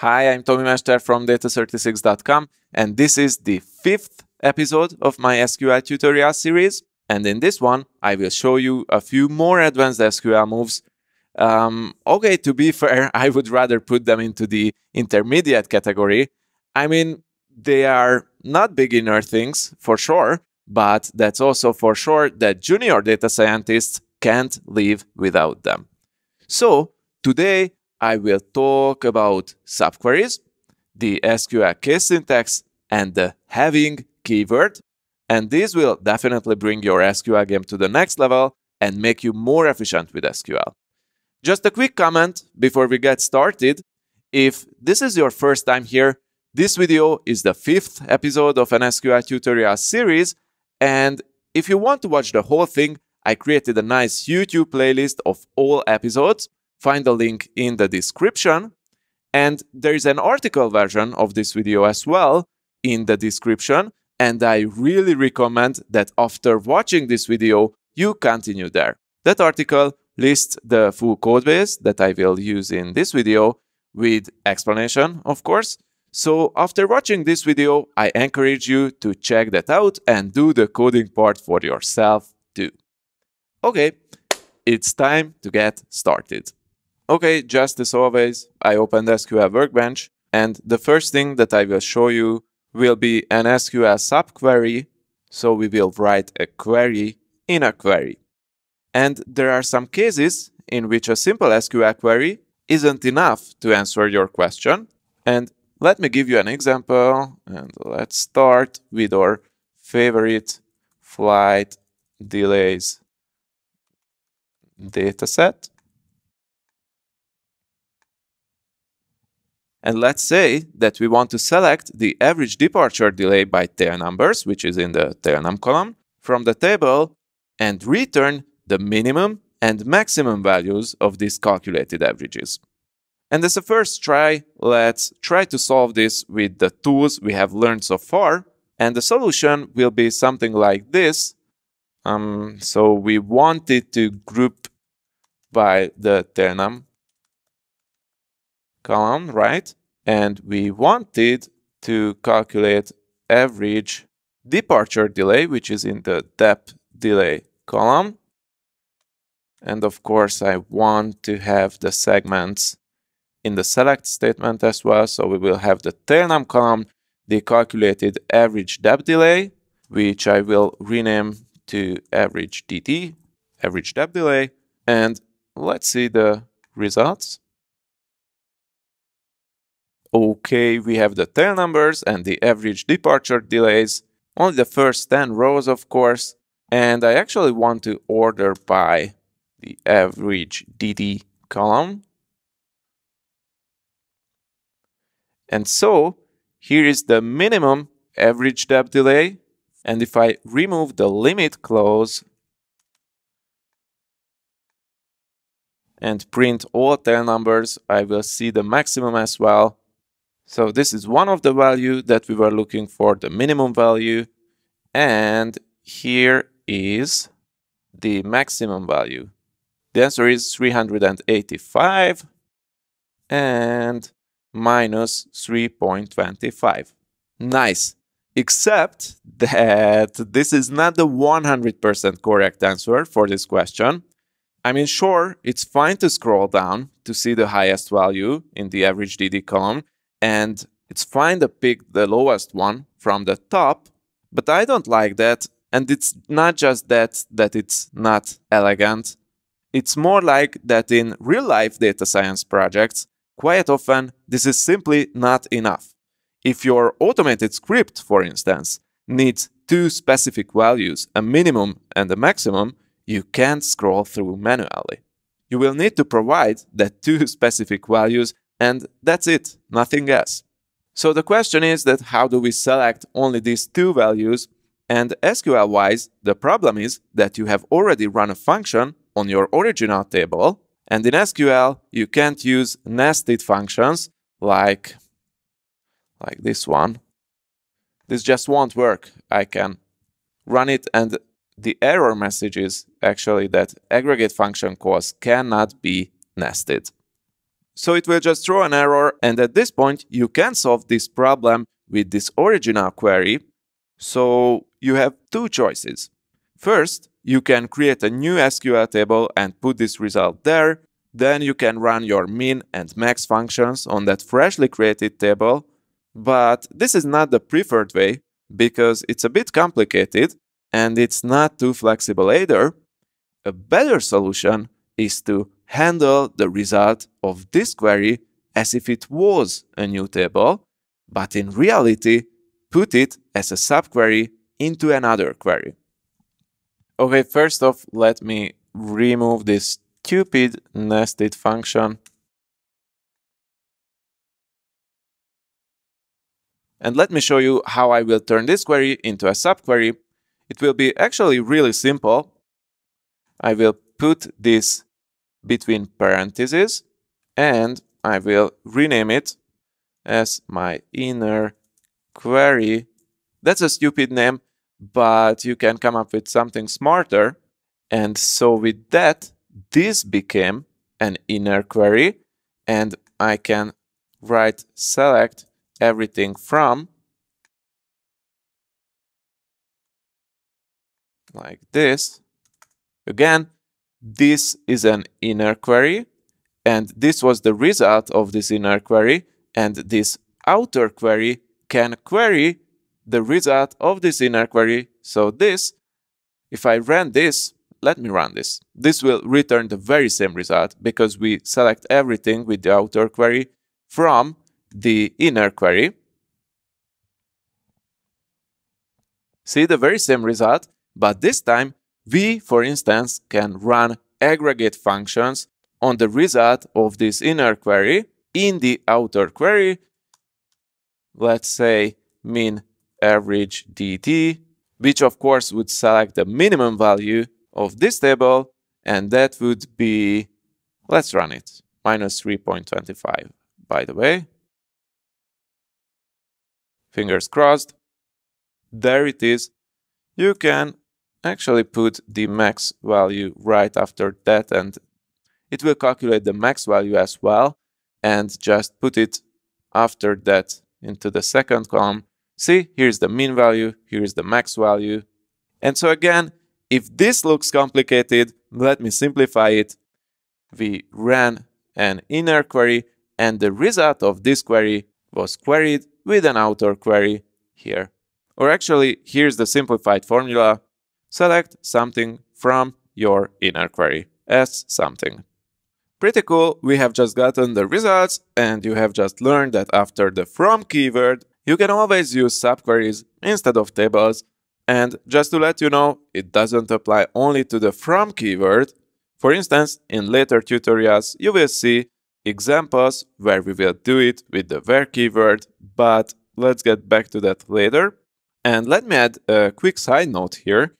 Hi, I'm Tommy Mester from data36.com, and this is the 5th episode of my SQL tutorial series. And in this one, I will show you a few more advanced SQL moves. Okay, to be fair, I would rather put them into the intermediate category. I mean, they are not beginner things, for sure, but that's also for sure that junior data scientists can't live without them. So, today, I will talk about subqueries, the SQL case syntax, and the having keyword. And this will definitely bring your SQL game to the next level and make you more efficient with SQL. Just a quick comment before we get started. If this is your first time here, this video is the 5th episode of an SQL tutorial series. And if you want to watch the whole thing, I created a nice YouTube playlist of all episodes. Find the link in the description. And there is an article version of this video as well in the description. And I really recommend that after watching this video, you continue there. That article lists the full codebase that I will use in this video with explanation, of course. So after watching this video, I encourage you to check that out and do the coding part for yourself too. Okay, it's time to get started. Okay, just as always, I opened SQL Workbench, and the first thing that I will show you will be an SQL subquery. So we will write a query in a query. And there are some cases in which a simple SQL query isn't enough to answer your question. And let me give you an example, and let's start with our favorite flight delays dataset. And let's say that we want to select the average departure delay by tail numbers, which is in the tail num column, from the table and return the minimum and maximum values of these calculated averages. And as a first try, let's try to solve this with the tools we have learned so far. And the solution will be something like this. So we wanted to group by the tail num column, right? And we wanted to calculate average departure delay, which is in the depth delay column. And of course, I want to have the segments in the select statement as well. So we will have the tail num column, the calculated average depth delay, which I will rename to average DT, average depth delay. And let's see the results. Okay, we have the tail numbers and the average departure delays. Only the first 10 rows, of course. And I actually want to order by the average DT column. And so here is the minimum average depth delay. And if I remove the limit clause and print all tail numbers, I will see the maximum as well. So this is one of the values that we were looking for, the minimum value. And here is the maximum value. The answer is 385 and minus 3.25. Nice. Except that this is not the 100% correct answer for this question. I mean, sure, it's fine to scroll down to see the highest value in the average DD column. And it's fine to pick the lowest one from the top, but I don't like that. And it's not just that it's not elegant. It's more like that in real-life data science projects, quite often this is simply not enough. If your automated script, for instance, needs two specific values, a minimum and a maximum, you can't scroll through manually. You will need to provide that two specific values, and that's it, nothing else. So the question is that how do we select only these two values? And SQL-wise, the problem is that you have already run a function on your original table, and in SQL, you can't use nested functions like this one. This just won't work. I can run it, and the error message is actually that aggregate function calls cannot be nested. So it will just throw an error, and at this point you can solve this problem with this original query. So you have two choices. First, you can create a new SQL table and put this result there. Then you can run your min and max functions on that freshly created table. But this is not the preferred way because it's a bit complicated and it's not too flexible either. A better solution is to handle the result of this query as if it was a new table, but in reality, put it as a subquery into another query. Okay, first off, let me remove this stupid nested function. And let me show you how I will turn this query into a subquery. It will be actually really simple. I will put this between parentheses and I will rename it as my inner query. That's a stupid name, but you can come up with something smarter. And so with that, this became an inner query, and I can write select everything from like this. Again, this is an inner query, and this was the result of this inner query, and this outer query can query the result of this inner query. So this, if I ran this, let me run this. This will return the very same result because we select everything with the outer query from the inner query. See the very same result, but this time we, for instance, can run aggregate functions on the result of this inner query in the outer query. Let's say min average dt, which of course would select the minimum value of this table, and that would be, let's run it, minus 3.25, by the way. Fingers crossed. There it is. You can actually put the max value right after that, and it will calculate the max value as well, and just put it after that into the second column. See, here's the min value, here's the max value. And so again, if this looks complicated, let me simplify it. We ran an inner query, and the result of this query was queried with an outer query here. Or actually, here's the simplified formula. Select something from your inner query as something. Pretty cool, we have just gotten the results, and you have just learned that after the from keyword, you can always use subqueries instead of tables. And just to let you know, it doesn't apply only to the from keyword. For instance, in later tutorials, you will see examples where we will do it with the where keyword, but let's get back to that later. And let me add a quick side note here.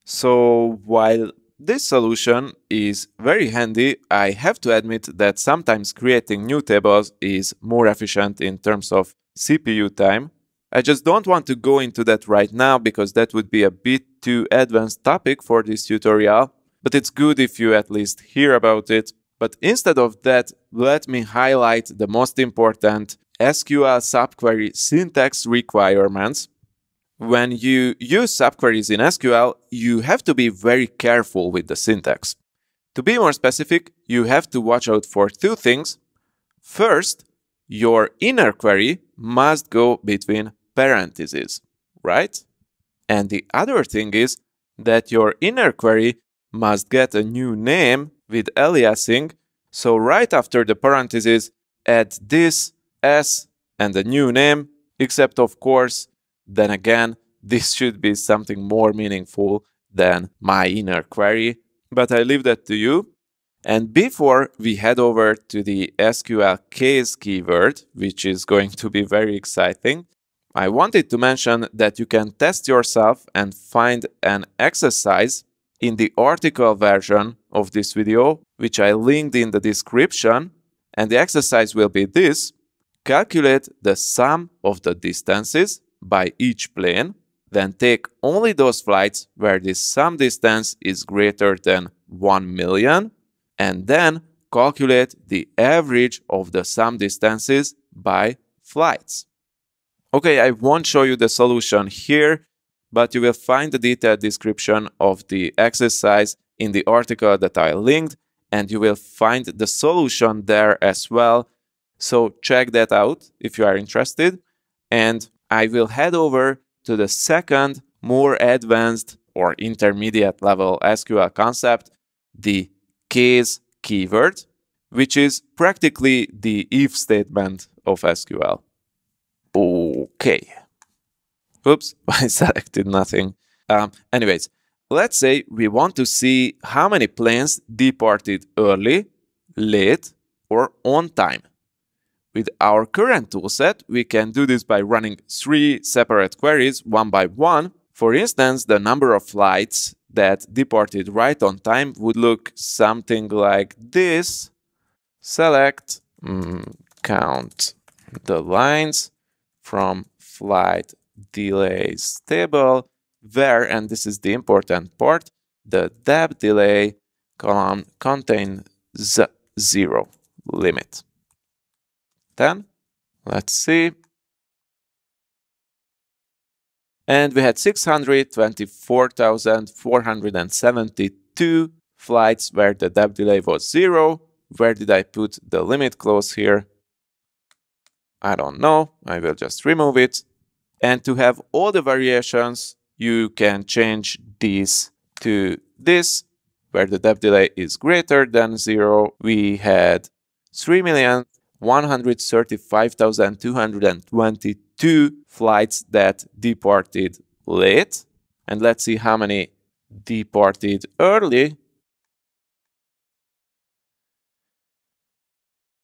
So while this solution is very handy, I have to admit that sometimes creating new tables is more efficient in terms of CPU time. I just don't want to go into that right now because that would be a bit too advanced topic for this tutorial, but it's good if you at least hear about it. But instead of that, let me highlight the most important SQL subquery syntax requirements. When you use subqueries in SQL, you have to be very careful with the syntax. To be more specific, you have to watch out for two things. First, your inner query must go between parentheses, right? And the other thing is that your inner query must get a new name with aliasing. So right after the parentheses, add this s and a new name, except of course, then again, this should be something more meaningful than my inner query, but I leave that to you. And before we head over to the SQL CASE keyword, which is going to be very exciting, I wanted to mention that you can test yourself and find an exercise in the article version of this video, which I linked in the description. And the exercise will be this: calculate the sum of the distances by each plane, then take only those flights where this sum distance is greater than 1 million, and then calculate the average of the sum distances by flights. Okay, I won't show you the solution here, but you will find the detailed description of the exercise in the article that I linked, and you will find the solution there as well. So check that out if you are interested. And I will head over to the second, more advanced or intermediate level SQL concept, the case keyword, which is practically the if statement of SQL. Okay. Oops, I selected nothing. Anyways, let's say we want to see how many planes departed early, late, or on time. With our current toolset, we can do this by running 3 separate queries one by one. For instance, the number of flights that departed right on time would look something like this. Select, count the lines from flight delays table, where, and this is the important part, the depth delay column contains 0 limit. Then, let's see. And we had 624,472 flights where the depth delay was 0. Where did I put the limit clause here? I don't know. I will just remove it. And to have all the variations, you can change this to this, where the depth delay is greater than 0. We had 3,135,222 flights that departed late. And let's see how many departed early.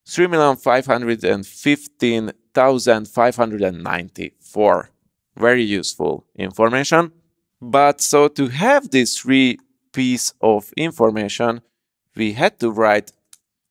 3,515,594. Very useful information. But so to have this 3 piece of information, we had to write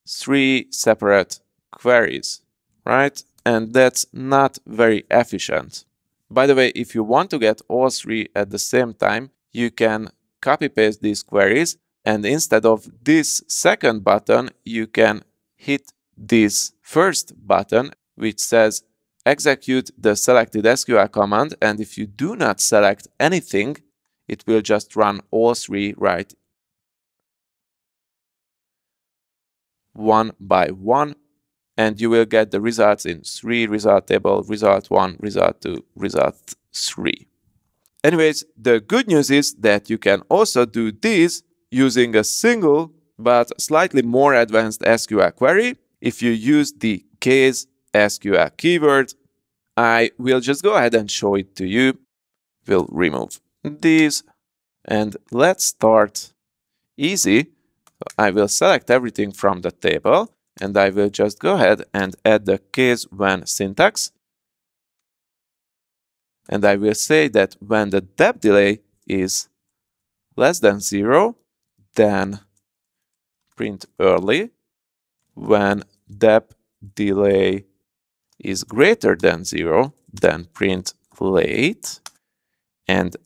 3 separate queries, right? And that's not very efficient. By the way, if you want to get all 3 at the same time, you can copy paste these queries, and instead of this second button, you can hit this first button, which says execute the selected SQL command, and if you do not select anything, it will just run all 3 right one by one, and you will get the results in 3 result table, result 1, result 2, result 3. Anyways, the good news is that you can also do this using a single but slightly more advanced SQL query. If you use the case SQL keyword, I will just go ahead and show it to you. We'll remove these and let's start easy. I will select everything from the table and I will just go ahead and add the case when syntax. And I will say that when the depth delay is less than 0, then print early. When depth delay is greater than 0, then print late. And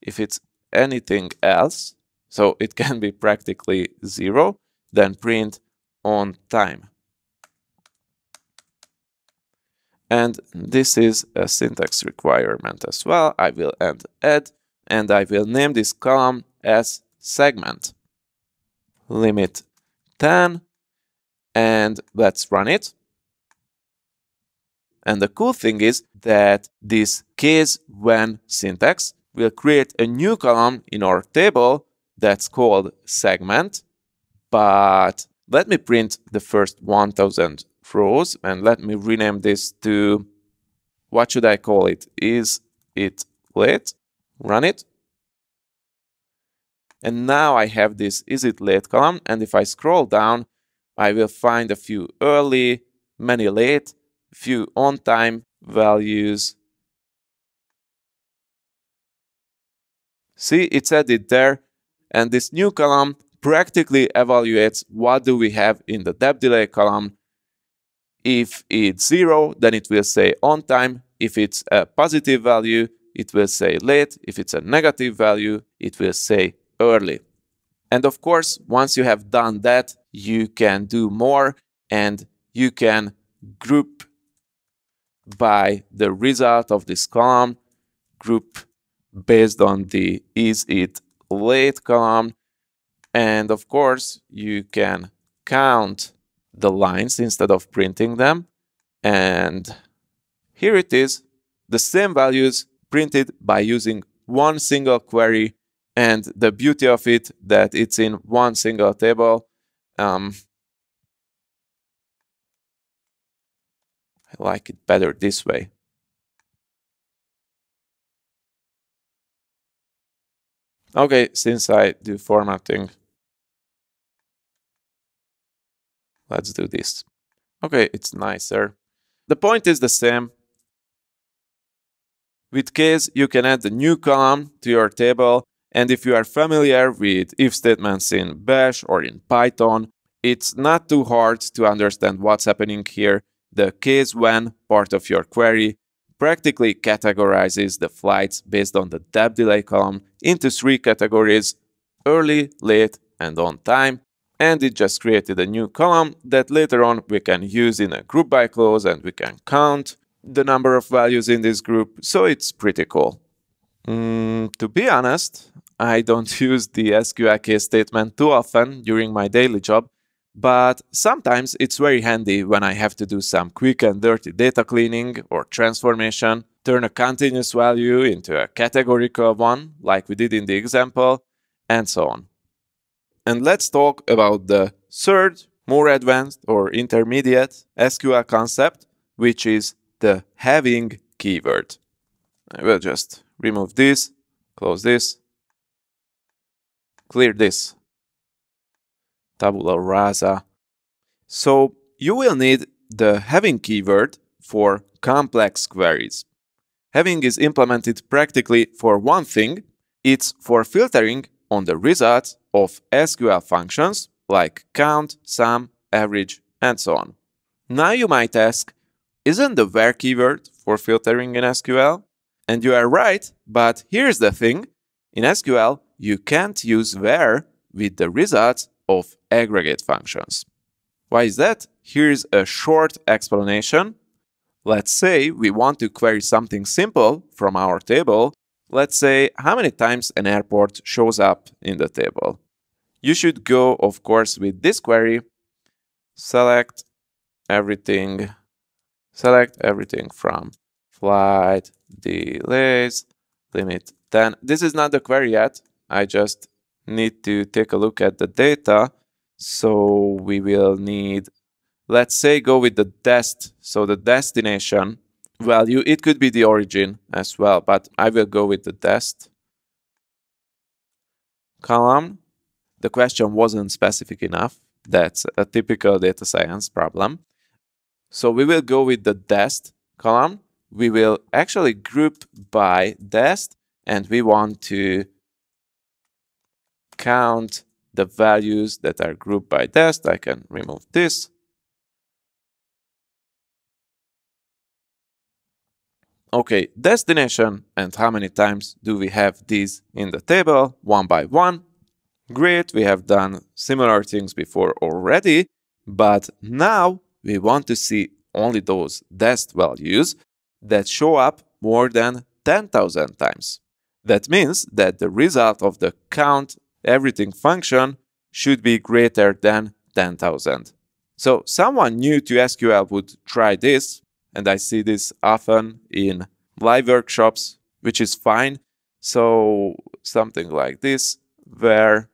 if it's anything else, so it can be practically 0, then print on time. And this is a syntax requirement as well. I will add, and I will name this column as segment. Limit 10, and let's run it. And the cool thing is that this case when syntax will create a new column in our table that's called segment. But let me print the first 1000 rows and let me rename this to, what should I call it? Is it late? Run it. And now I have this is it late column. And if I scroll down, I will find a few early, many late, few on time values. See, it's added there. And this new column practically evaluates what do we have in the depth delay column. If it's 0, then it will say on time. If it's a positive value, it will say late. If it's a negative value, it will say early. And of course, once you have done that, you can do more and you can group by the result of this column, group based on the is it late column. And of course, you can count the lines instead of printing them. And here it is, the same values printed by using one single query. And the beauty of it that it's in one single table. I like it better this way. Okay, since I do formatting, let's do this. Okay, it's nicer. The point is the same. With case, you can add a new column to your table. And if you are familiar with if statements in Bash or in Python, it's not too hard to understand what's happening here. The case when part of your query practically categorizes the flights based on the depth delay column into 3 categories: early, late, and on time. And it just created a new column that later on we can use in a group by clause, and we can count the number of values in this group. So it's pretty cool. To be honest, I don't use the SQL case statement too often during my daily job, but sometimes it's very handy when I have to do some quick and dirty data cleaning or transformation, turn a continuous value into a categorical one, like we did in the example, and so on. And let's talk about the third, more advanced or intermediate SQL concept, which is the having keyword. I will just remove this, close this, clear this. Tabula rasa. So you will need the having keyword for complex queries. Having is implemented practically for one thing. It's for filtering on the results of SQL functions like count, sum, average, and so on. Now you might ask, isn't the where keyword for filtering in SQL? And you are right, but here's the thing. In SQL, you can't use where with the results of aggregate functions. Why is that? Here's a short explanation. Let's say we want to query something simple from our table. Let's say how many times an airport shows up in the table. You should go, of course, with this query, select everything from flight delays, limit 10. This is not the query yet. I just need to take a look at the data. So we will need, let's say, go with the dest. So the destination value, it could be the origin as well, but I will go with the dest column. The question wasn't specific enough. That's a typical data science problem. So we will go with the dest column. We will actually group by dest, and we want to count the values that are grouped by dest. I can remove this. Okay, destination and how many times do we have these in the table, one by one. Great, we have done similar things before already, but now we want to see only those dest values that show up more than 10,000 times. That means that the result of the count everything function should be greater than 10,000. So someone new to SQL would try this, and I see this often in live workshops, which is fine. So something like this, where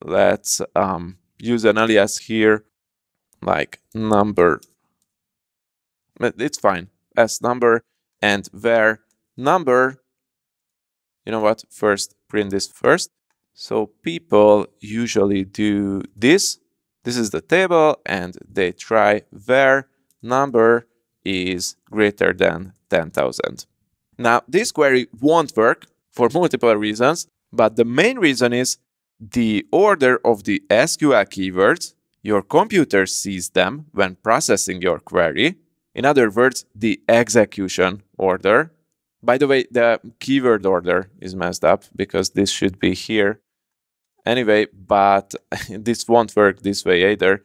let's use an alias here, like number. It's fine, as number, and where number, you know what, first print this first. So people usually do this. This is the table, and they try where number is greater than 10,000. Now, this query won't work for multiple reasons, but the main reason is the order of the SQL keywords. Your computer sees them when processing your query. In other words, the execution order. By the way, the keyword order is messed up because this should be here. Anyway, but this won't work this way either.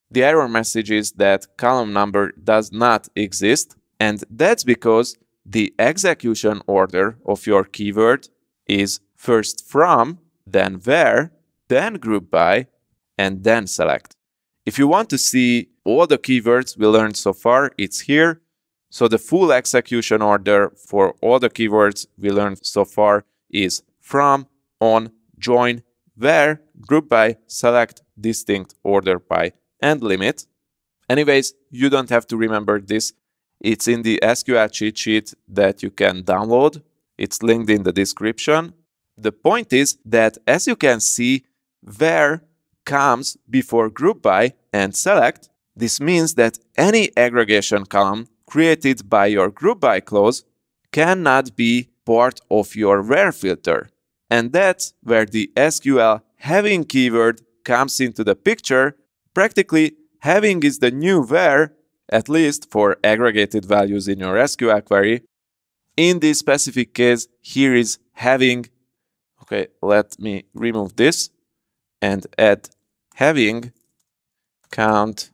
The error message is that column number does not exist, and that's because the execution order of your keyword is first from, then where, then group by, and then select. If you want to see all the keywords we learned so far, it's here. So the full execution order for all the keywords we learned so far is from, on, join, where, group by, select, distinct, order by, and limit. Anyways, you don't have to remember this. It's in the SQL cheat sheet that you can download. It's linked in the description. The point is that, as you can see, where comes before group by and select. This means that any aggregation column created by your group by clause cannot be part of your where filter. And that's where the SQL having keyword comes into the picture. Practically, having is the new where, at least for aggregated values in your SQL query. In this specific case, here is having. Okay, let me remove this and add having count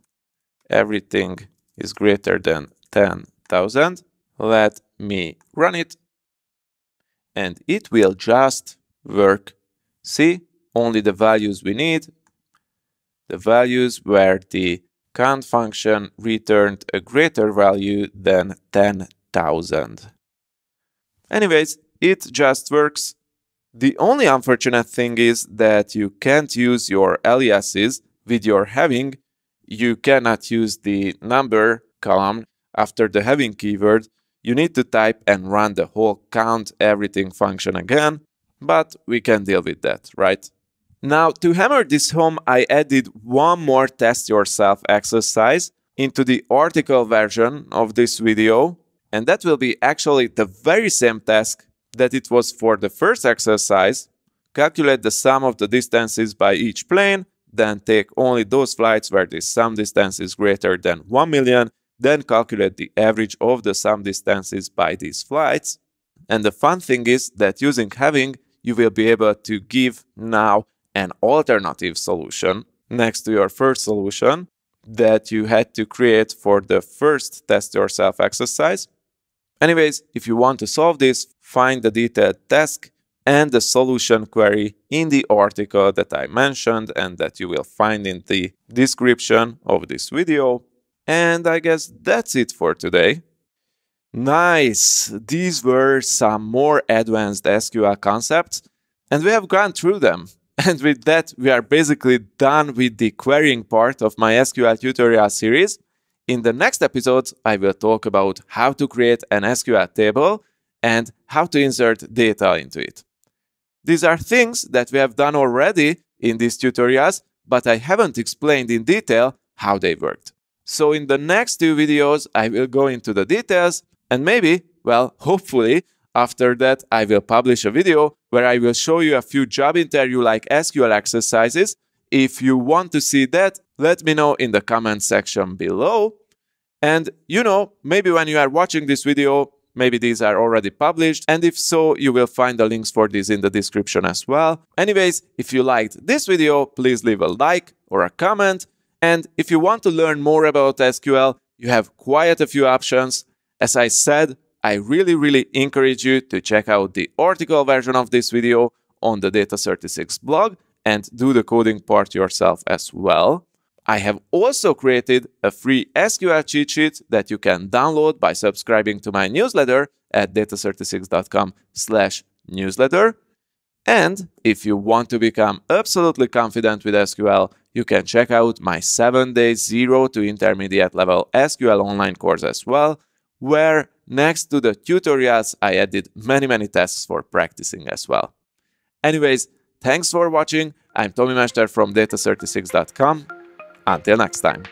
everything is greater than 10,000. Let me run it, and it will just work. See, only the values we need, the values where the count function returned a greater value than 10,000. Anyways, it just works. The only unfortunate thing is that you can't use your aliases with your having. You cannot use the number column after the having keyword. You need to type and run the whole count everything function again, but we can deal with that, right? Now, to hammer this home, I added one more test yourself exercise into the article version of this video, and that will be actually the very same task that it was for the first exercise. Calculate the sum of the distances by each plane, then take only those flights where the sum distance is greater than 1 million, then calculate the average of the sum distances by these flights. And the fun thing is that using having, you will be able to give now an alternative solution next to your first solution that you had to create for the first test yourself exercise. Anyways, if you want to solve this, find the detailed task and the solution query in the article that I mentioned and that you will find in the description of this video. And I guess that's it for today. Nice! These were some more advanced SQL concepts, and we have gone through them. And with that, we are basically done with the querying part of my SQL tutorial series. In the next episode, I will talk about how to create an SQL table and how to insert data into it. These are things that we have done already in these tutorials, but I haven't explained in detail how they worked. So in the next two videos, I will go into the details, and maybe, well, hopefully, after that, I will publish a video where I will show you a few job interview-like SQL exercises. If you want to see that, let me know in the comment section below. And maybe when you are watching this video, maybe these are already published. And if so, you will find the links for these in the description as well. Anyways, if you liked this video, please leave a like or a comment. And if you want to learn more about SQL, you have quite a few options. As I said, I really encourage you to check out the article version of this video on the Data36 blog and do the coding part yourself as well. I have also created a free SQL cheat sheet that you can download by subscribing to my newsletter at data36.com/newsletter. And if you want to become absolutely confident with SQL, you can check out my 7-day 0 to intermediate level SQL online course as well, where next to the tutorials, I added many tasks for practicing as well. Anyways, thanks for watching. I'm Tomi Mester from data36.com. Until next time.